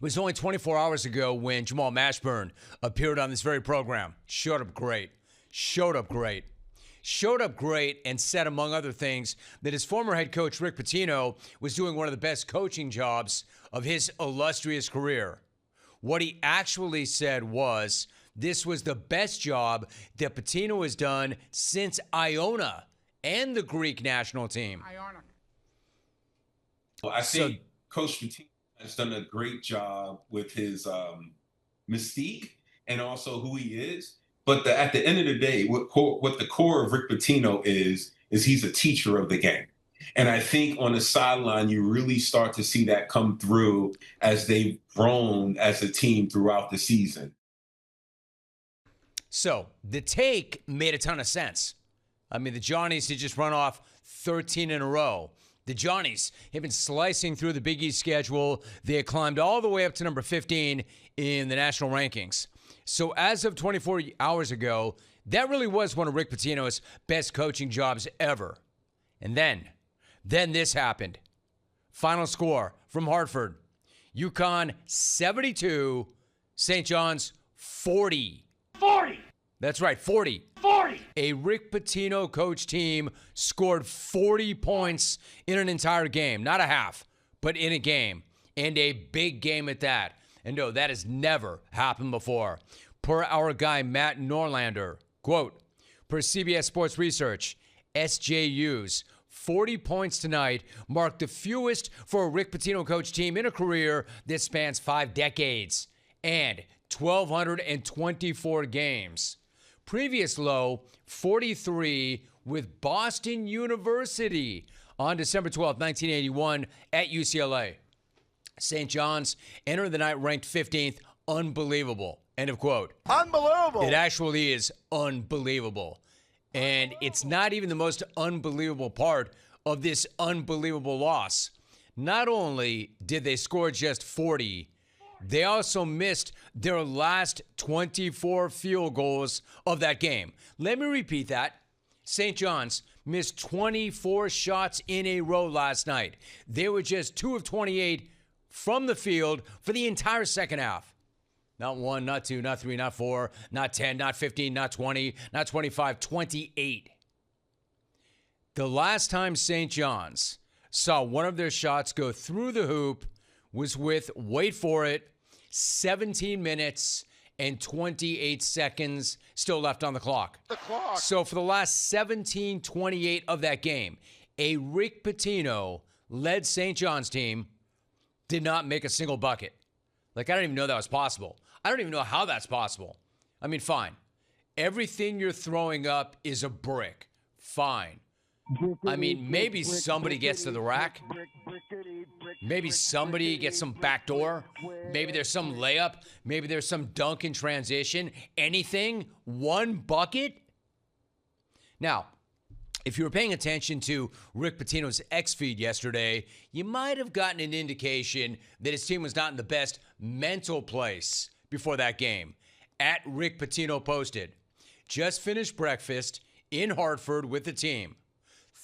was only 24 hours ago when Jamal Mashburn appeared on this very program. Showed up great. Showed up great. Showed up great and said, among other things, that his former head coach, Rick Pitino, was doing one of the best coaching jobs of his illustrious career. What he actually said was, this was the best job that Pitino has done since Iona and the Greek national team. Ionic. Well, I think Coach Pitino has done a great job with his mystique and also who he is. But at the end of the day, what the core of Rick Pitino is he's a teacher of the game. And I think on the sideline, you really start to see that come through as they've grown as a team throughout the season. So the take made a ton of sense. I mean, the Johnnies had just run off 13 in a row. The Johnnies have been slicing through the Big East schedule. They had climbed all the way up to number 15 in the national rankings. So as of 24 hours ago, that really was one of Rick Pitino's best coaching jobs ever. And then this happened. Final score from Hartford. UConn 72, St. John's 40. 40. That's right, 40. 40. A Rick Pitino coach team scored 40 points in an entire game. Not a half, but in a game. And a big game at that. And no, that has never happened before. Per our guy, Matt Norlander, quote, per CBS Sports Research, SJU's 40 points tonight marked the fewest for a Rick Pitino coach team in a career that spans 5 decades and 1,224 games. Previous low, 43 with Boston University on December 12, 1981 at UCLA. St. John's entered the night ranked 15th. Unbelievable. End of quote. Unbelievable. It actually is unbelievable. And it's not even the most unbelievable part of this unbelievable loss. Not only did they score just 40, they also missed their last 24 field goals of that game. Let me repeat that. St. John's missed 24 shots in a row last night. They were just 2 of 28 from the field for the entire second half. Not 1, not 2, not 3, not 4, not 10, not 15, not 20, not 25, 28. The last time St. John's saw one of their shots go through the hoop was with, wait for it, 17 minutes and 28 seconds still left on the clock. So for the last 17:28 of that game, a Rick Pitino-led St. John's team did not make a single bucket. Like, I don't even know that was possible. I don't even know how that's possible. I mean, fine. Everything you're throwing up is a brick. Fine. I mean, maybe somebody gets to the rack. Maybe somebody gets some backdoor. Maybe there's some layup. Maybe there's some dunk in transition. Anything? One bucket? Now, if you were paying attention to Rick Pitino's X feed yesterday, you might have gotten an indication that his team was not in the best mental place before that game. At Rick Pitino posted, just finished breakfast in Hartford with the team.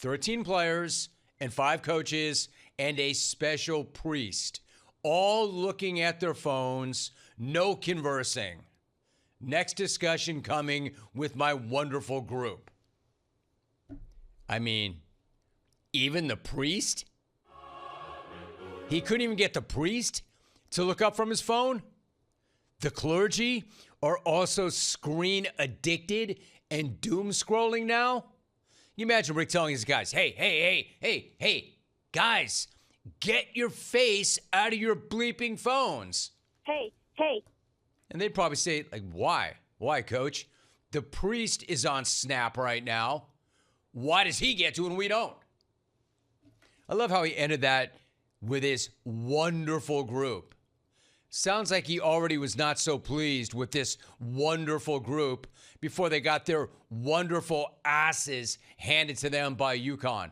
13 players and 5 coaches and a special priest, all looking at their phones, no conversing. Next discussion coming with my wonderful group. I mean, even the priest? He couldn't even get the priest to look up from his phone? The clergy are also screen addicted and doom scrolling now? You imagine Rick telling his guys, hey, guys, get your face out of your bleeping phones. Hey. And they'd probably say, like, why? Why, coach? The priest is on Snap right now. Why does he get to it and we don't? I love how he ended that with his wonderful group. Sounds like he already was not so pleased with this wonderful group before they got their wonderful asses handed to them by UConn.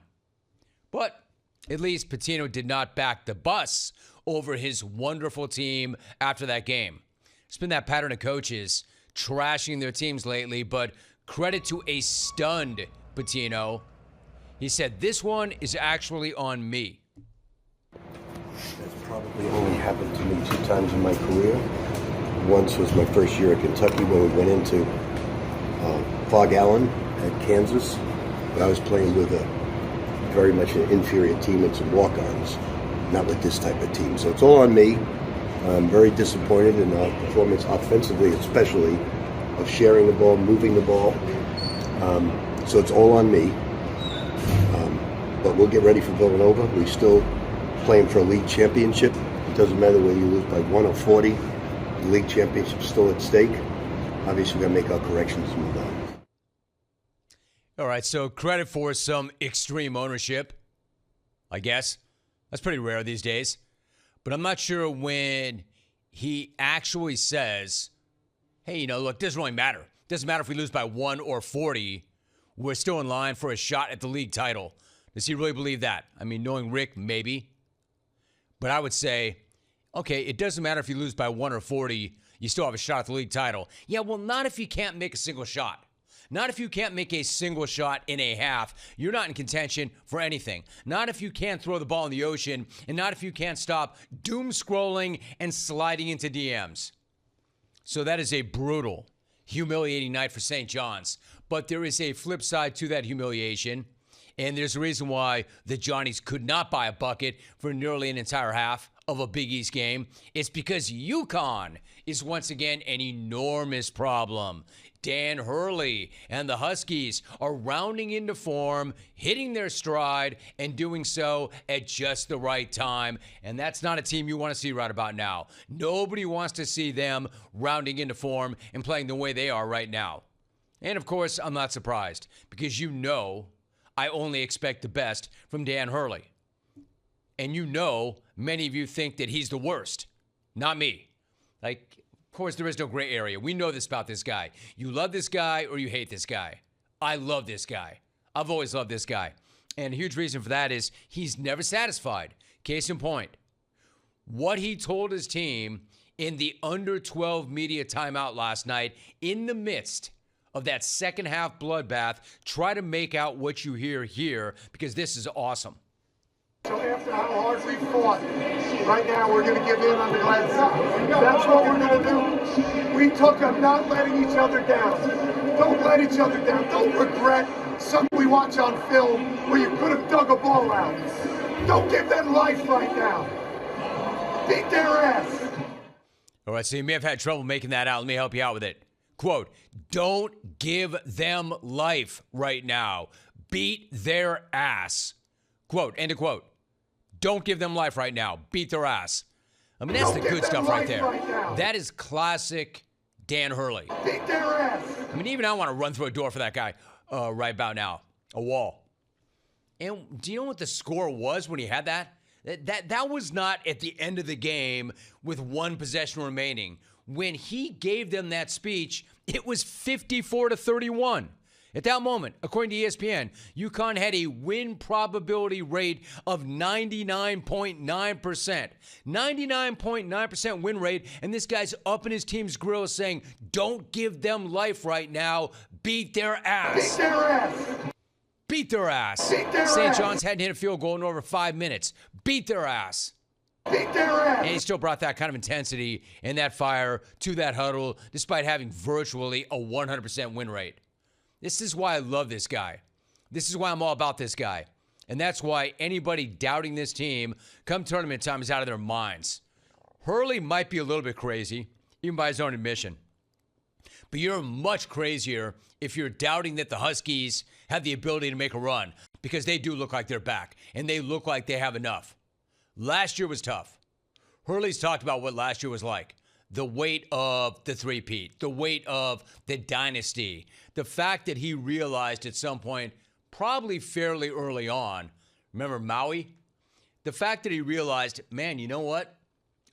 But at least Pitino did not back the bus over his wonderful team after that game. It's been that pattern of coaches trashing their teams lately, but credit to a stunned Pitino. He said, this one is actually on me. Probably only happened to me 2 times in my career. Once was my first year at Kentucky when we went into Fog Allen at Kansas. But I was playing with a very much an inferior team and some walk-ons, not with this type of team. So it's all on me. I'm very disappointed in our performance offensively, especially of sharing the ball, moving the ball. So it's all on me. But we'll get ready for Villanova. We're still playing for a league championship. It doesn't matter whether you lose by 1 or 40. The league championship's still at stake. Obviously, we've got to make our corrections and move on. All right, so credit for some extreme ownership, I guess. That's pretty rare these days. But I'm not sure when he actually says, hey, look, it doesn't really matter. It doesn't matter if we lose by 1 or 40. We're still in line for a shot at the league title. Does he really believe that? I mean, knowing Rick, maybe. But I would say, okay, it doesn't matter if you lose by 1 or 40. You still have a shot at the league title. Yeah, well, not if you can't make a single shot. Not if you can't make a single shot in a half. You're not in contention for anything. Not if you can't throw the ball in the ocean, and not if you can't stop doom scrolling and sliding into DMs. So that is a brutal, humiliating night for St. John's. But there is a flip side to that humiliation, and there's a reason why the Johnnies could not buy a bucket for nearly an entire half of a Big East game. It's because UConn is once again an enormous problem. Dan Hurley and the Huskies are rounding into form, hitting their stride, and doing so at just the right time. And that's not a team you want to see right about now. Nobody wants to see them rounding into form and playing the way they are right now. And, of course, I'm not surprised because I only expect the best from Dan Hurley. And many of you think that he's the worst. Not me. Of course, there is no gray area. We know this about this guy. You love this guy or you hate this guy. I love this guy. I've always loved this guy. And a huge reason for that is he's never satisfied. Case in point, what he told his team in the under 12 media timeout last night in the midst of that second half bloodbath. Try to make out what you hear here because this is awesome. So after how hard we fought, right now we're going to give in on the glad side. That's what we're going to do. We took up not letting each other down. Don't let each other down. Don't regret something we watch on film where you could have dug a ball out. Don't give them life right now. Beat their ass. All right, so you may have had trouble making that out. Let me help you out with it. Quote, don't give them life right now. Beat their ass. Quote, end of quote. Don't give them life right now. Beat their ass. I mean, that's the good stuff right there. That is classic Dan Hurley. Beat their ass. I mean, even I want to run through a door for that guy right about now. A wall. And do you know what the score was when he had that? That was not at the end of the game with 1 possession remaining. When he gave them that speech, it was 54-31. At that moment, according to ESPN, UConn had a win probability rate of 99.9%. 99.9% win rate, and this guy's up in his team's grill saying, don't give them life right now. Beat their ass. Beat their ass. Beat their ass. Beat their St. ass. John's hadn't hit a field goal in over 5 minutes. Beat their ass. Beat their ass. And he still brought that kind of intensity and that fire to that huddle, despite having virtually a 100% win rate. This is why I love this guy. This is why I'm all about this guy. And that's why anybody doubting this team come tournament time is out of their minds. Hurley might be a little bit crazy, even by his own admission. But you're much crazier if you're doubting that the Huskies have the ability to make a run, because they do look like they're back, and they look like they have enough. Last year was tough. Hurley's talked about what last year was like. The weight of the three-peat, the weight of the dynasty, the fact that he realized at some point, probably fairly early on, remember Maui? The fact that he realized, man, you know what?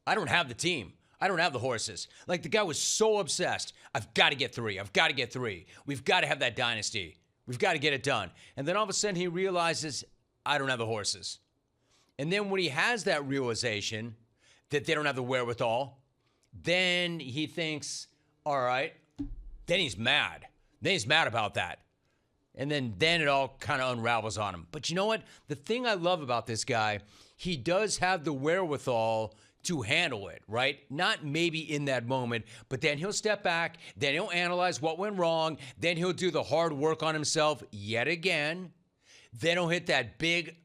I don't have the team. I don't have the horses. Like, the guy was so obsessed. I've got to get 3. I've got to get 3. We've got to have that dynasty. We've got to get it done. And then all of a sudden he realizes, I don't have the horses. And then when he has that realization that they don't have the wherewithal, then he thinks, all right, then he's mad. Then he's mad about that. And then it all kind of unravels on him. But you know what? The thing I love about this guy, he does have the wherewithal to handle it, right? Not maybe in that moment, but then he'll step back, then he'll analyze what went wrong, then he'll do the hard work on himself yet again. Then he'll hit that big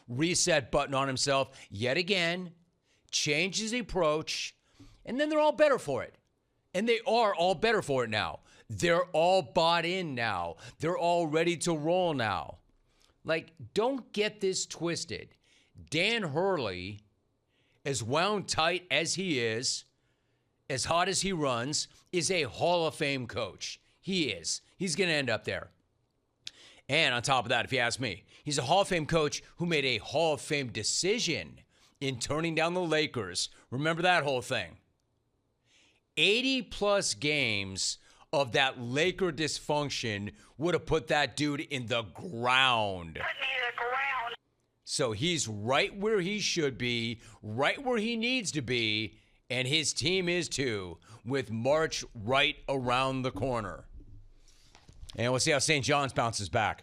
reset button on himself yet again, change his approach, and then they're all better for it. And they are all better for it now. They're all bought in now. They're all ready to roll now. Like, don't get this twisted. Dan Hurley, as wound tight as he is, as hot as he runs, is a Hall of Fame coach. He is. He's going to end up there. And on top of that, if you ask me, he's a Hall of Fame coach who made a Hall of Fame decision in turning down the Lakers. Remember that whole thing. 80-plus games of that Laker dysfunction would have put that dude in the ground. Put me in the ground. So he's right where he should be, right where he needs to be, and his team is too, with March right around the corner. And we'll see how St. John's bounces back.